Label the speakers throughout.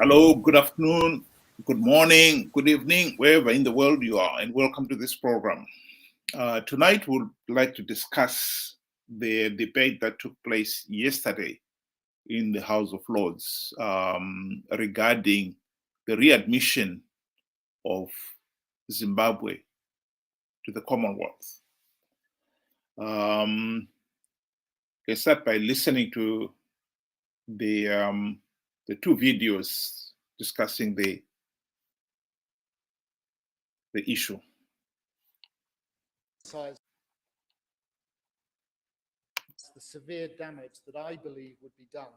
Speaker 1: Hello, good afternoon, good morning, good evening, wherever in the world you are, and welcome to this program. Tonight, we'd like to discuss the debate that took place yesterday in the House of Lords regarding the readmission of Zimbabwe to the Commonwealth. I start by listening to the two videos discussing the issue.
Speaker 2: The severe damage that I believe would be done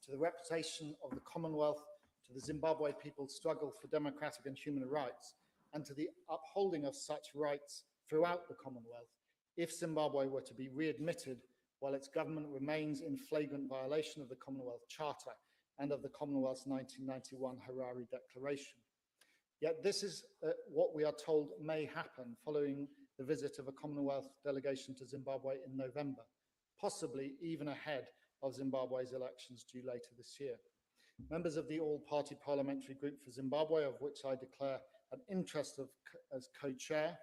Speaker 2: to the reputation of the Commonwealth, to the Zimbabwe people's struggle for democratic and human rights, and to the upholding of such rights throughout the Commonwealth if Zimbabwe were to be readmitted while its government remains in flagrant violation of the Commonwealth Charter and of the Commonwealth's 1991 Harare Declaration. Yet this is what we are told may happen following the visit of a Commonwealth delegation to Zimbabwe in November, possibly even ahead of Zimbabwe's elections due later this year. Members of the All-Party Parliamentary Group for Zimbabwe, of which I declare an interest as co-chair,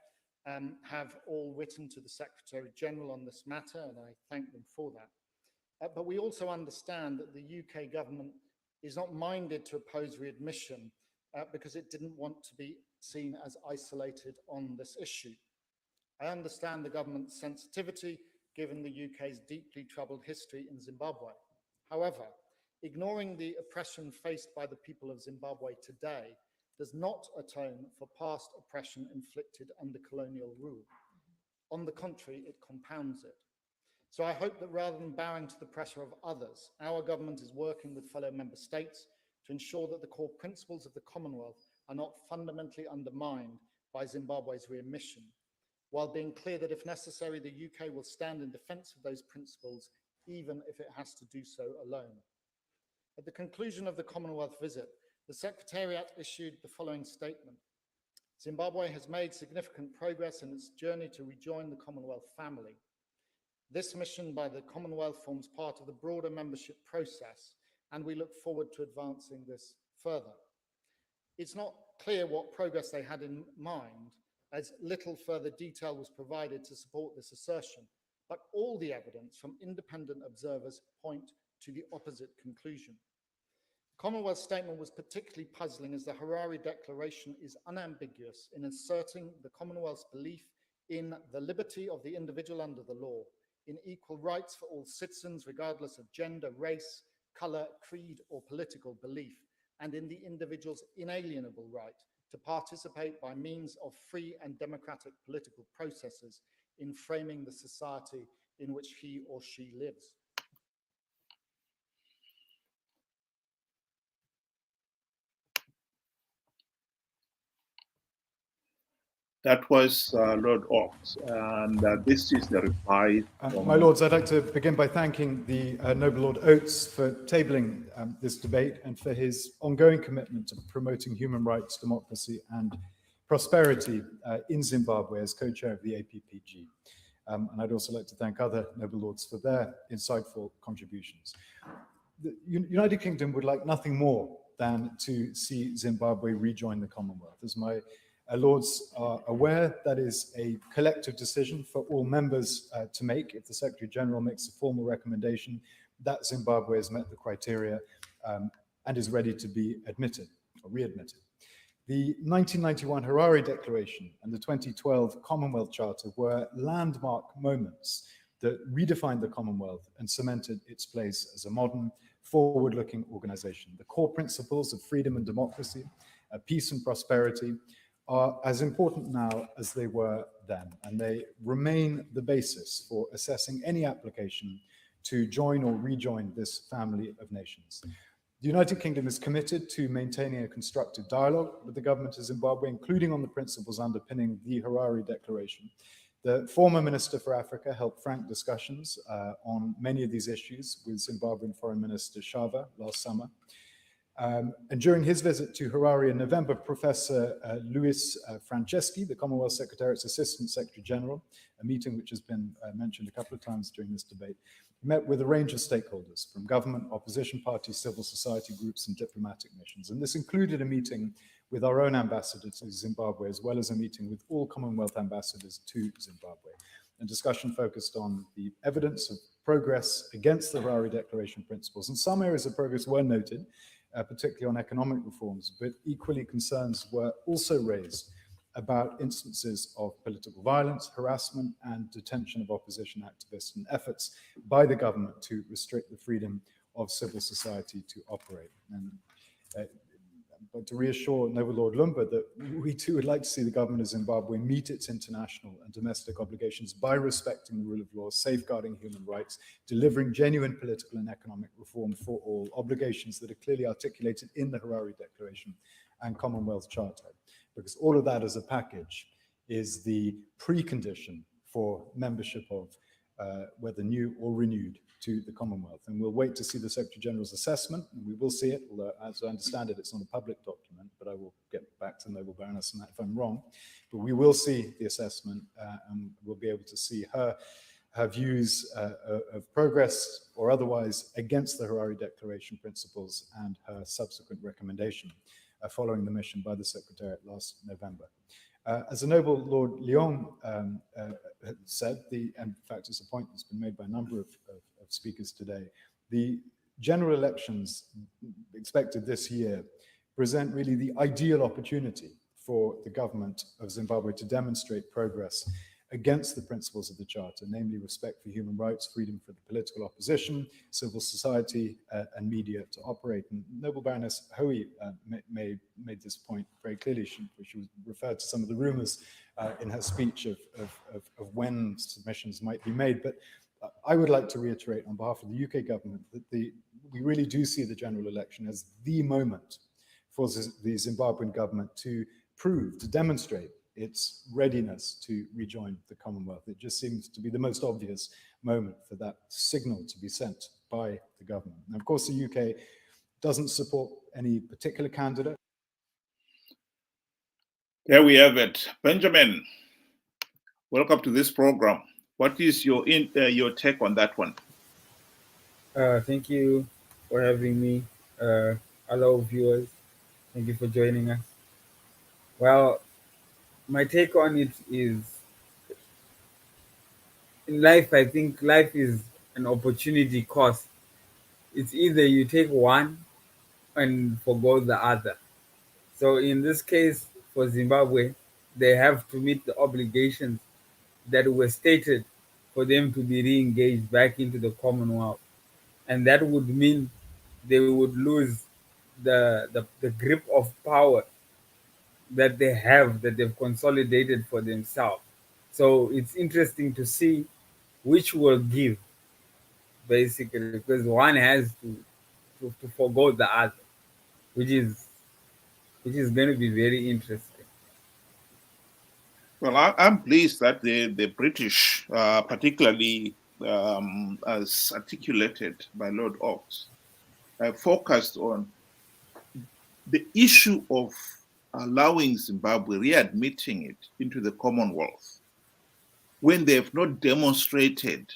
Speaker 2: have all written to the Secretary-General on this matter, and I thank them for that. But we also understand that the UK government is not minded to oppose readmission because it didn't want to be seen as isolated on this issue. I understand the government's sensitivity given the UK's deeply troubled history in Zimbabwe. However, ignoring the oppression faced by the people of Zimbabwe today does not atone for past oppression inflicted under colonial rule. On the contrary, it compounds it. So I hope that rather than bowing to the pressure of others, our government is working with fellow member states to ensure that the core principles of the Commonwealth are not fundamentally undermined by Zimbabwe's readmission, while being clear that if necessary, the UK will stand in defence of those principles, even if it has to do so alone. At the conclusion of the Commonwealth visit, the Secretariat issued the following statement. Zimbabwe has made significant progress in its journey to rejoin the Commonwealth family. This mission by the Commonwealth forms part of the broader membership process, and we look forward to advancing this further. It's not clear what progress they had in mind, as little further detail was provided to support this assertion, but all the evidence from independent observers point to the opposite conclusion. The Commonwealth statement was particularly puzzling as the Harare Declaration is unambiguous in asserting the Commonwealth's belief in the liberty of the individual under the law, in equal rights for all citizens regardless of gender, race, colour, creed or political belief, and in the individual's inalienable right to participate by means of free and democratic political processes in framing the society in which he or she lives.
Speaker 1: That was Lord Oates, and this is the reply.
Speaker 3: My Lords, I'd like to begin by thanking the Noble Lord Oates for tabling this debate and for his ongoing commitment to promoting human rights, democracy and prosperity in Zimbabwe as co-chair of the APPG. And I'd also like to thank other Noble Lords for their insightful contributions. The United Kingdom would like nothing more than to see Zimbabwe rejoin the Commonwealth. As my Lords are aware, that is a collective decision for all members to make. If the Secretary-General makes a formal recommendation that Zimbabwe has met the criteria and is ready to be admitted or readmitted. The 1991 Harare Declaration and the 2012 Commonwealth Charter were landmark moments that redefined the Commonwealth and cemented its place as a modern, forward-looking organization. The core principles of freedom and democracy, peace and prosperity, are as important now as they were then, and they remain the basis for assessing any application to join or rejoin this family of nations. The United Kingdom is committed to maintaining a constructive dialogue with the government of Zimbabwe, including on the principles underpinning the Harare Declaration. The former Minister for Africa held frank discussions on many of these issues with Zimbabwean Foreign Minister Shava last summer. And during his visit to Harare in November, Professor Luis Franceschi, the Commonwealth Secretariat's Assistant Secretary General, a meeting which has been mentioned a couple of times during this debate. We met with a range of stakeholders from government, opposition parties, civil society groups, and diplomatic missions. And this included a meeting with our own ambassador to Zimbabwe, as well as a meeting with all Commonwealth ambassadors to Zimbabwe. A discussion focused on the evidence of progress against the Harare Declaration principles. And some areas of progress were noted, particularly on economic reforms, but equally concerns were also raised about instances of political violence, harassment, and detention of opposition activists, and efforts by the government to restrict the freedom of civil society to operate. And but to reassure Noble Lord Lumba that we too would like to see the government of Zimbabwe meet its international and domestic obligations by respecting the rule of law, safeguarding human rights, delivering genuine political and economic reform for all, obligations that are clearly articulated in the Harare Declaration and Commonwealth Charter, because all of that as a package is the precondition for membership of, whether new or renewed, to the Commonwealth. And we'll wait to see the Secretary General's assessment, and we will see it, although as I understand it, it's not a public document, but I will get back to Noble Baroness on that if I'm wrong. But we will see the assessment, and we'll be able to see her views of progress or otherwise against the Harare Declaration principles and her subsequent recommendation following the mission by the Secretariat last November. As the Noble Lord Lyon said, and in fact it's a point that's been made by a number of speakers today, the general elections expected this year present really the ideal opportunity for the government of Zimbabwe to demonstrate progress against the principles of the Charter, namely respect for human rights, freedom for the political opposition, civil society, and media to operate. And Noble Baroness Hoey made this point very clearly. She referred to some of the rumors in her speech of when submissions might be made. But I would like to reiterate on behalf of the UK government that we really do see the general election as the moment for the Zimbabwean government to prove, to demonstrate its readiness to rejoin the Commonwealth. It just seems to be the most obvious moment for that signal to be sent by the government. And of course, the UK doesn't support any particular candidate.
Speaker 1: There we have it. Benjamin, welcome to this program. What is your take on that one?
Speaker 4: Thank you for having me. Hello, viewers. Thank you for joining us. Well, my take on it is, in life, I think life is an opportunity cost. It's either you take one and forgo the other. So in this case, for Zimbabwe, they have to meet the obligations that were stated for them to be re-engaged back into the Commonwealth. And that would mean they would lose the grip of power that they have, that they've consolidated for themselves. So it's interesting to see which will give, basically, because one has to forgo the other, which is going to be very interesting.
Speaker 1: Well, I'm pleased that the British, particularly as articulated by Lord Oates, focused on the issue of allowing Zimbabwe, readmitting it into the Commonwealth, when they have not demonstrated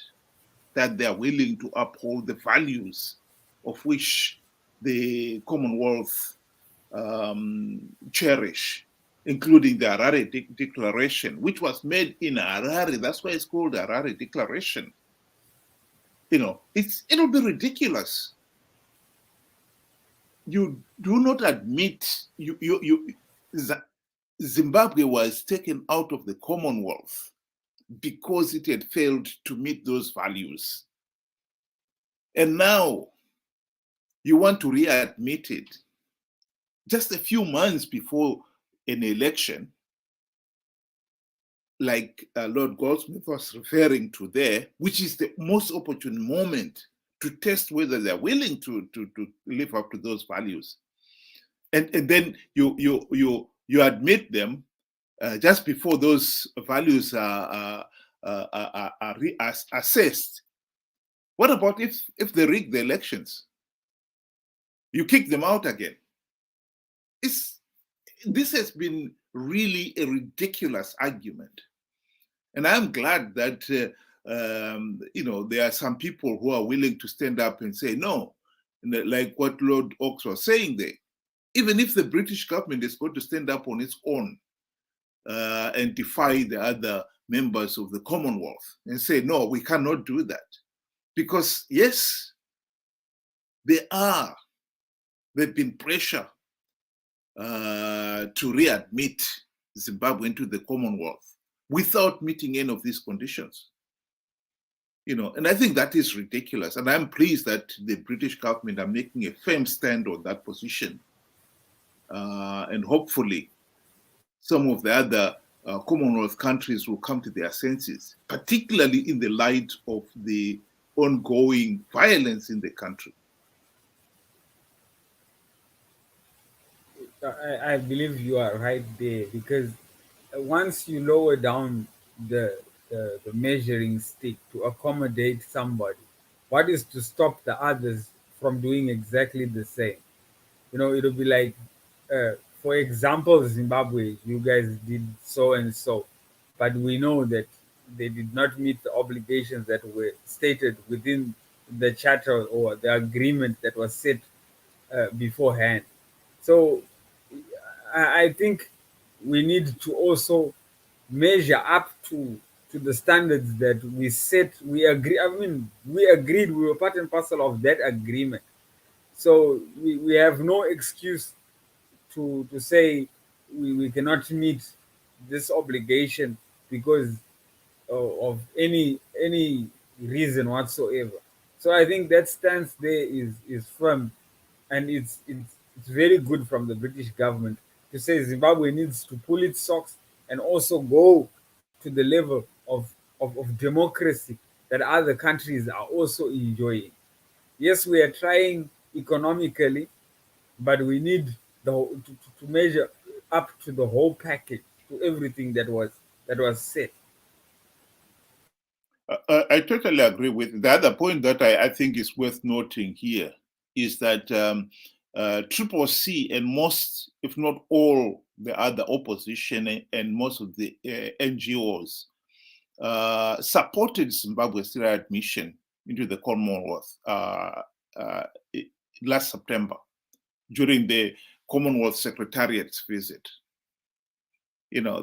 Speaker 1: that they are willing to uphold the values of which the Commonwealth cherish, including the Harare Declaration, which was made in Harare. That's why it's called the Harare Declaration. You know, it'll be ridiculous. You do not admit Zimbabwe was taken out of the Commonwealth because it had failed to meet those values. And now you want to readmit it just a few months before an election, like Lord Goldsmith was referring to there, which is the most opportune moment to test whether they're willing to live up to those values. And then you admit them just before those values are assessed. What about if they rig the elections? You kick them out again. This has been really a ridiculous argument. And I'm glad that there are some people who are willing to stand up and say no, like what Lord Oakes was saying there. Even if the British government is going to stand up on its own and defy the other members of the Commonwealth and say, no, we cannot do that. Because yes, there's been pressure to readmit Zimbabwe into the Commonwealth without meeting any of these conditions. And I think that is ridiculous. And I'm pleased that the British government are making a firm stand on that position. And hopefully some of the other Commonwealth countries will come to their senses, particularly in the light of the ongoing violence in the country.
Speaker 4: I believe you are right there, because once you lower down the measuring stick to accommodate somebody, what is to stop the others from doing exactly the same? It'll be like, for example, Zimbabwe, you guys did so and so, but we know that they did not meet the obligations that were stated within the charter or the agreement that was set beforehand. So I think we need to also measure up to the standards that we set. We agree. I mean, we agreed. We were part and parcel of that agreement. So we have no excuse to say we cannot meet this obligation because of any reason whatsoever. So I think that stance there is firm, and it's very good from the British government to say Zimbabwe needs to pull its socks and also go to the level of democracy that other countries are also enjoying. Yes, we are trying economically, but we need to measure up to the whole package, to everything that was said.
Speaker 1: I totally agree with the other point that I think is worth noting here is that Triple C and most, if not all, the other opposition and most of the NGOs supported Zimbabwe's readmission into the Commonwealth last September during the Commonwealth Secretariat's visit.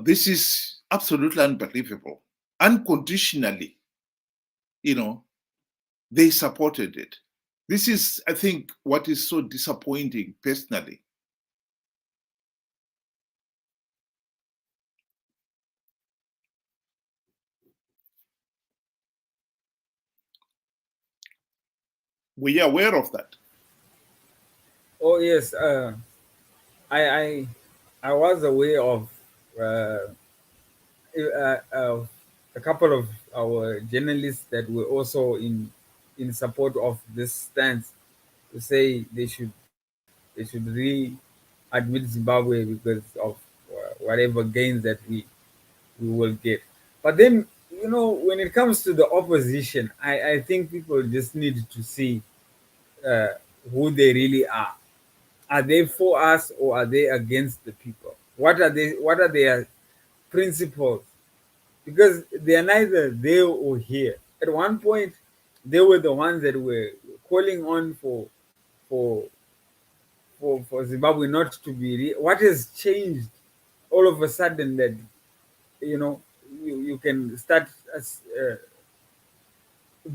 Speaker 1: This is absolutely unbelievable. Unconditionally, they supported it. This is, I think, what is so disappointing personally. Were you aware of that?
Speaker 4: Oh yes, I was aware of a couple of our journalists that were also in support of this stance, to say they should re-admit Zimbabwe because of whatever gains that we will get. But then, when it comes to the opposition, I think people just need to see who they really are. Are they for us or are they against the people? What are their principles? Because they are neither there or here. At one point, they were the ones that were calling on for Zimbabwe not to be. What has changed all of a sudden that you can start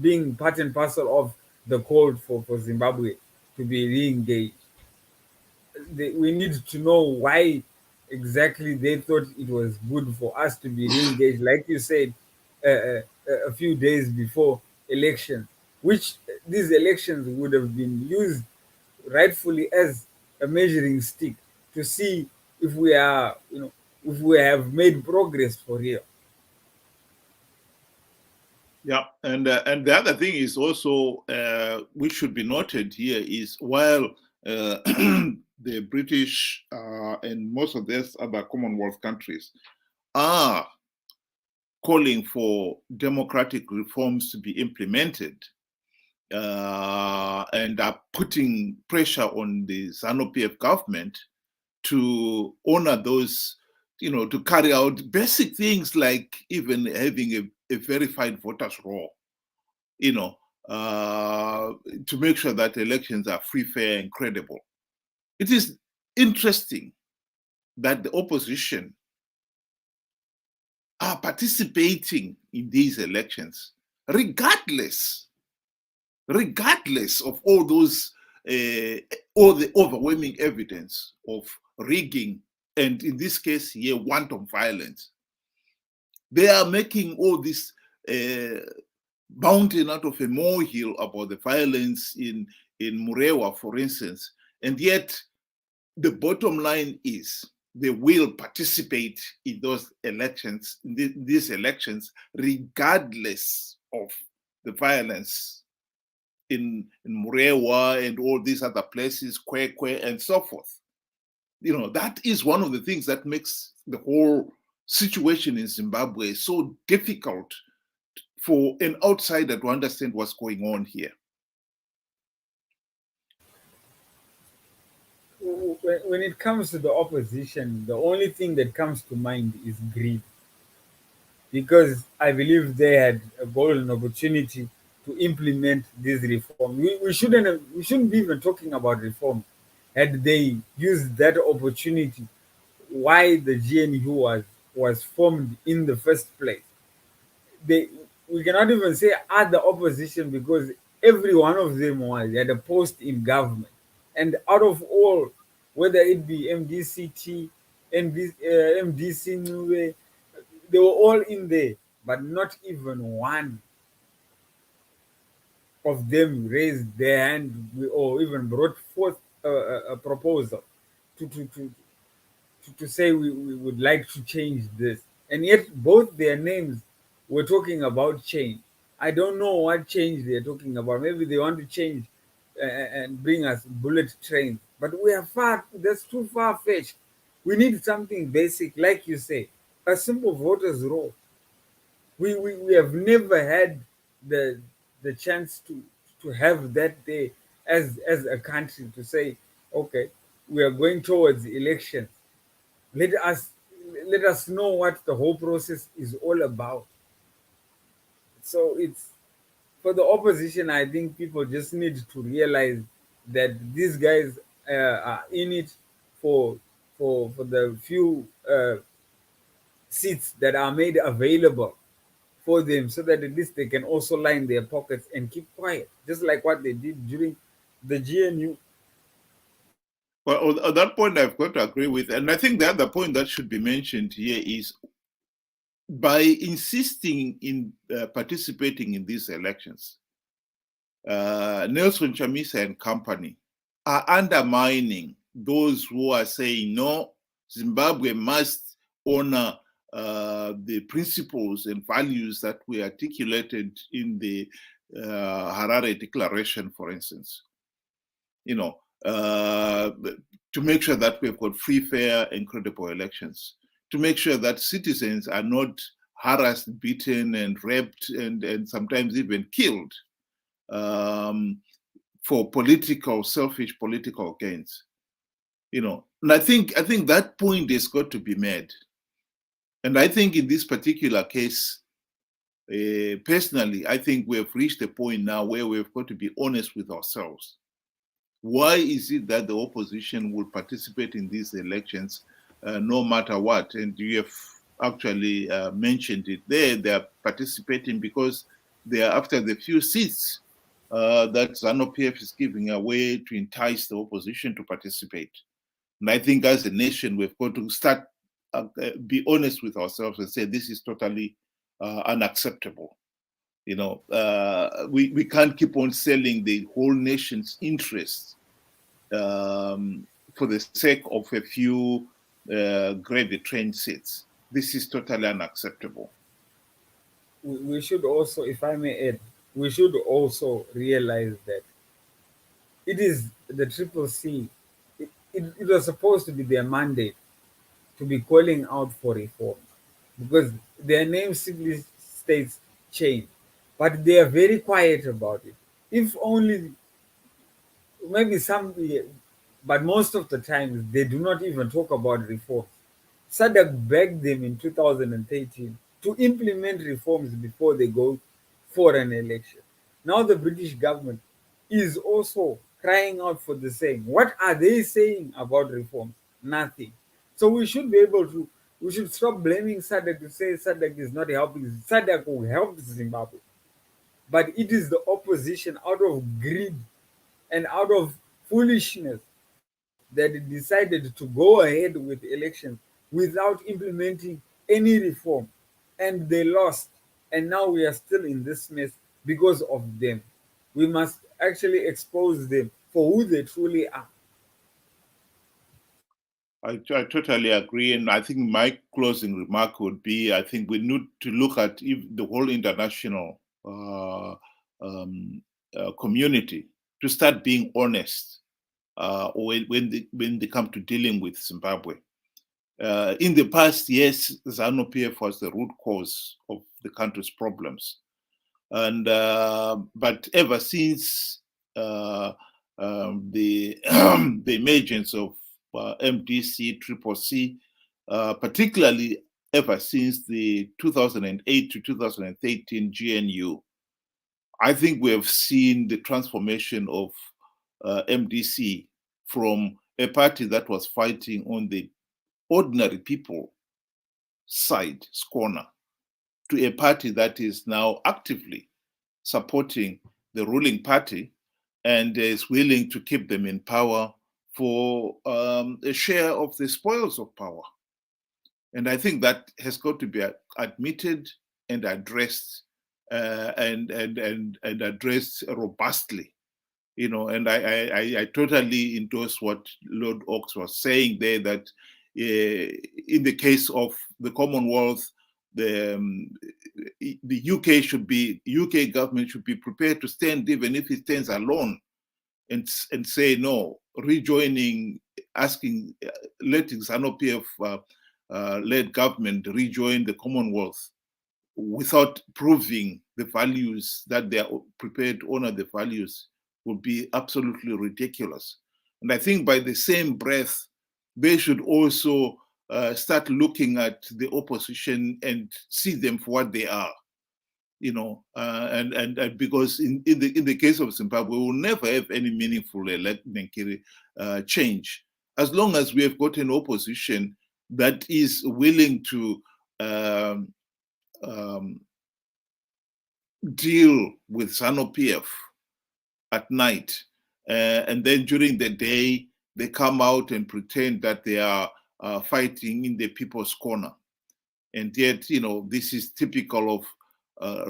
Speaker 4: being part and parcel of the call for Zimbabwe to be re-engaged? We need to know why exactly they thought it was good for us to be re-engaged, like you said, a few days before elections, which these elections would have been used rightfully as a measuring stick to see if we are, if we have made progress for real.
Speaker 1: Yeah, and the other thing is also, which should be noted here, is while the British and most of these other Commonwealth countries are calling for democratic reforms to be implemented and are putting pressure on the Zanu PF government to honor those to carry out basic things like even having a verified voters roll, to make sure that elections are free, fair, and credible. It is interesting that the opposition are participating in these elections, regardless of all the overwhelming evidence of rigging, and in this case here, wanton violence. They are making all this mountain out of a molehill about the violence in Murewa, for instance, and yet the bottom line is they will participate in those elections, these elections, regardless of the violence in Murewa and all these other places, Kwekwe and so forth. That is one of the things that makes the whole situation in Zimbabwe so difficult for an outsider to understand what's going on here.
Speaker 4: When it comes to the opposition, the only thing that comes to mind is greed. Because I believe they had a golden opportunity to implement this reform. We shouldn't be even talking about reform. Had they used that opportunity, why the GNU was formed in the first place. We cannot even say other opposition, because every one of them had a post in government. And out of all, whether it be MDCT, MDC Nube, they were all in there, but not even one of them raised their hand or even brought forth a proposal to say we would like to change this. And yet both their names were talking about change. I don't know what change they're talking about. Maybe they want to change and bring us bullet trains. But we are that's too far-fetched. We need something basic, like you say, a simple voters roll. We have never had the chance to have that day as a country, to say, okay, we are going towards elections. Let us know what the whole process is all about. So it's for the opposition. I think people just need to realize that these guys are in it for the few seats that are made available for them, so that at least they can also line their pockets and keep quiet, just like what they did during the GNU.
Speaker 1: Well, on that point, I've got to agree with. And I think the other point that should be mentioned here is, by insisting in participating in these elections, Nelson Chamisa and company are undermining those who are saying, no, Zimbabwe must honor the principles and values that were articulated in the Harare Declaration, for instance. To make sure that we've got free, fair, and credible elections, to make sure that citizens are not harassed, beaten, and raped, and sometimes even killed for selfish political gains. And I think that point has got to be made. And I think in this particular case, personally, I think we have reached a point now where we've got to be honest with ourselves. Why is it that the opposition will participate in these elections no matter what? And you have actually mentioned it there. They are participating because they are after the few seats that Zanu PF is giving away to entice the opposition to participate. And I think as a nation, we've got to start, be honest with ourselves and say this is totally unacceptable. We can't keep on selling the whole nation's interests for the sake of a few gravy train seats. This is totally unacceptable.
Speaker 4: We should also, if I may add, we should also realize that it is the Triple C. It was supposed to be their mandate to be calling out for reform, because their name simply states change, but they are very quiet about it. If only, maybe some, but most of the time they do not even talk about reform. SADC begged them in 2013 to implement reforms before they go for an election. Now the British government is also crying out for the same. What are they saying about reforms? Nothing. So we should be able to, we should stop blaming SADC to say SADC is not helping. SADC will help Zimbabwe. But it is the opposition out of greed and out of foolishness that decided to go ahead with elections without implementing any reform. And they lost. And now we are still in this mess because of them. We must actually expose them for who they truly are.
Speaker 1: I totally agree. And I think my closing remark would be, I think we need to look at the whole international community to start being honest when they come to dealing with Zimbabwe. In the past, yes, Zanu PF was the root cause of the country's problems. And but ever since the the emergence of MDC, Triple C, particularly ever since the 2008 to 2013 GNU, I think we have seen the transformation of MDC from a party that was fighting on the ordinary people side, corner, to a party that is now actively supporting the ruling party and is willing to keep them in power for a share of the spoils of power. And I think that has got to be admitted and addressed and addressed robustly. You know, and I totally endorse what Lord Oates was saying there, that in the case of the Commonwealth, the UK government should be prepared to stand, even if it stands alone, and say no, rejoining, asking, letting Zanu PF led government rejoin the Commonwealth without proving the values that they are prepared to honor the values would be absolutely ridiculous. And I think by the same breath, they should also start looking at the opposition and see them for what they are, you know, and because in the case of Zimbabwe, we will never have any meaningful change as long as we have got an opposition that is willing to deal with Zanu PF at night, and then during the day they come out and pretend that they are fighting in the people's corner. And yet, you know, this is typical of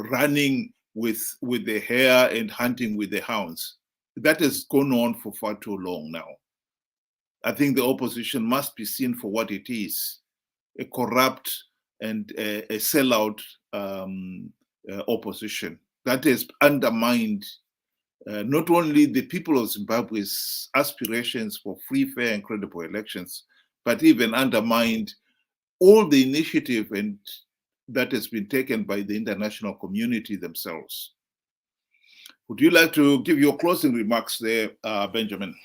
Speaker 1: running with the hare and hunting with the hounds. That has gone on for far too long now. I think the opposition must be seen for what it is, a corrupt and a sellout opposition that has undermined not only the people of Zimbabwe's aspirations for free, fair, and credible elections, but even undermined all the initiative and that has been taken by the international community themselves. Would you like to give your closing remarks there, Benjamin?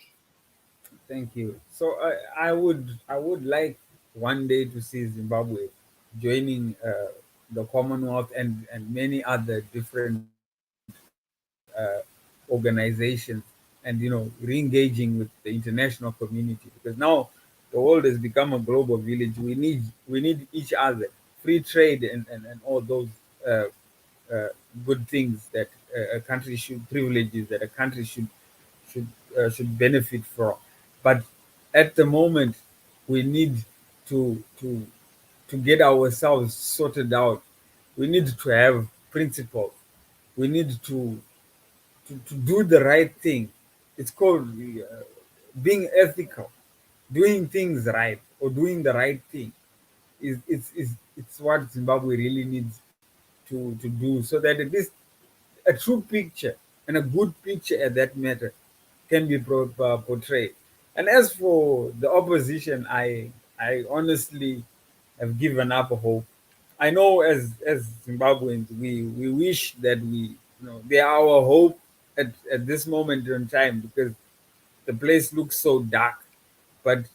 Speaker 4: Thank you. So I would like one day to see Zimbabwe joining the Commonwealth and many other different organizations, and re-engaging with the international community, because now the world has become a global village. We need each other, free trade and all those good things that a country should, privileges that a country should benefit from. But at the moment, we need to get ourselves sorted out. We need to have principles. We need to do the right thing. It's called being ethical, doing things right, or doing the right thing. It's what Zimbabwe really needs to do, so that at least a true picture and a good picture at that matter can be portrayed. And as for the opposition, I honestly have given up hope. I know as Zimbabweans, we wish that they are our hope at this moment in time, because the place looks so dark. But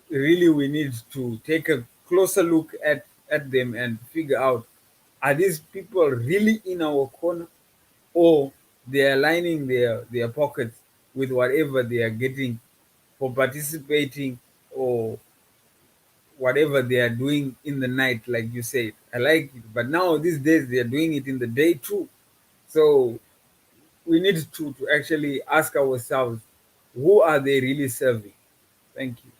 Speaker 4: really, we need to take a closer look at them and figure out, are these people really in our corner, or they are lining their pockets with whatever they are getting for participating, or whatever they are doing in the night, like you said. I like it. But now these days they are doing it in the day too. So we need to actually ask ourselves, who are they really serving? Thank you.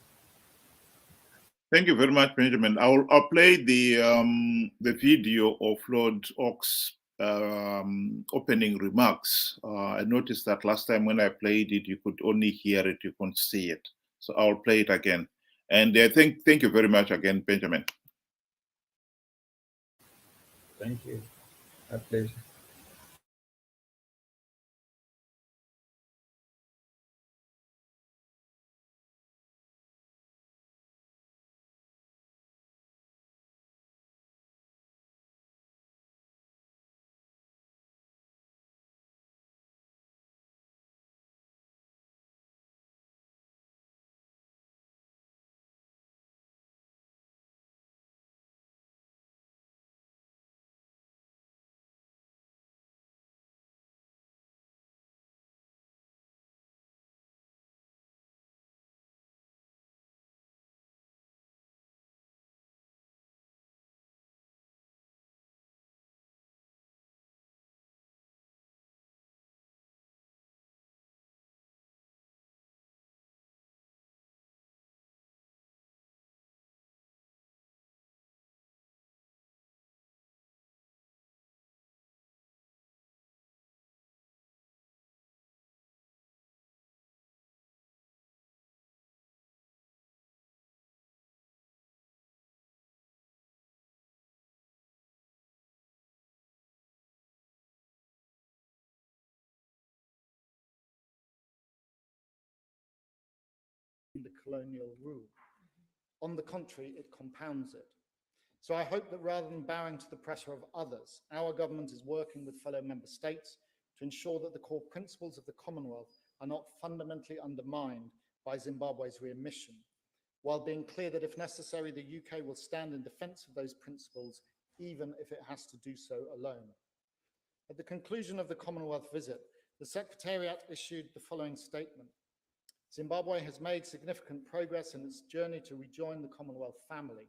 Speaker 1: Thank you very much, Benjamin. I'll play the video of Lord Oakes' opening remarks. I noticed that last time when I played it, you could only hear it, you couldn't see it. So I'll play it again. And thank you very much again, Benjamin.
Speaker 4: Thank you. A pleasure.
Speaker 2: the colonial rule. On the contrary, it compounds it. So I hope that rather than bowing to the pressure of others, our government is working with fellow member states to ensure that the core principles of the Commonwealth are not fundamentally undermined by Zimbabwe's readmission, while being clear that if necessary, the UK will stand in defence of those principles, even if it has to do so alone. At the conclusion of the Commonwealth visit, the Secretariat issued the following statement. Zimbabwe has made significant progress in its journey to rejoin the Commonwealth family.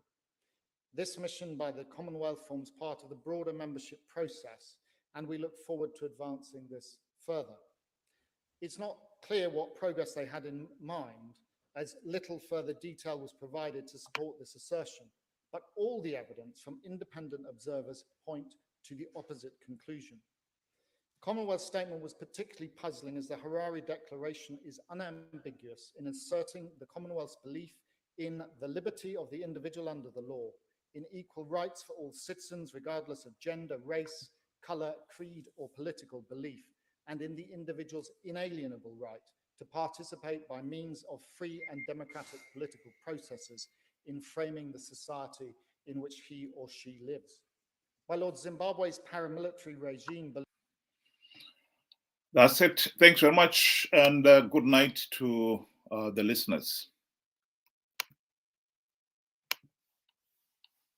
Speaker 2: This mission by the Commonwealth forms part of the broader membership process, and we look forward to advancing this further. It's not clear what progress they had in mind, as little further detail was provided to support this assertion, but all the evidence from independent observers point to the opposite conclusion. The Commonwealth statement was particularly puzzling as the Harare Declaration is unambiguous in asserting the Commonwealth's belief in the liberty of the individual under the law, in equal rights for all citizens, regardless of gender, race, colour, creed, or political belief, and in the individual's inalienable right to participate by means of free and democratic political processes in framing the society in which he or she lives. My lord, Zimbabwe's paramilitary regime...
Speaker 1: That's it. Thanks very much, and good night to the listeners.